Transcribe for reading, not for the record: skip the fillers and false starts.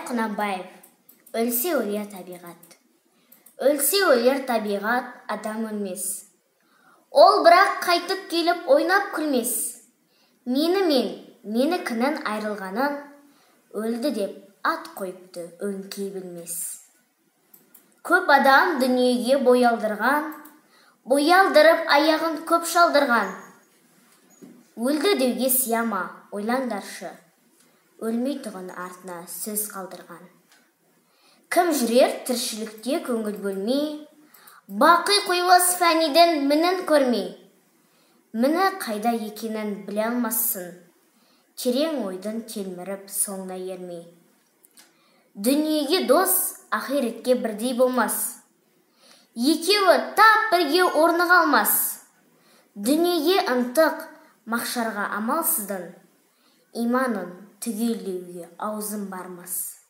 Құнанбаев. Өлсе өлер табиғат. Өлсе өлер табиғат, адам өлмес. Ол бірақ қайтып келіп ойнап күлмес. Менікінің айрылғанын, өлді деп ат қойыпты өңкей білмес. Көп адам дүниеге боялдырып аяғын көп шалдырған. Өлді деуге сияма, ойлаңдаршы, өлмей тұғын артына сөз қалдырған. Кім жүрер тіршілікте көңіл бөлмей, бақи қойлас фәниден мінін көрмей. Міні қайда екенін біле алмассың, терең ойдың телміріп соңына ермей. Дүниеге дос ақиретке бірдей болмас, екеуі тап бірге орныға алмас. Дүниеге ынтық, мақшарға амалсыздың, иманын түгелдеуге аузын бармас.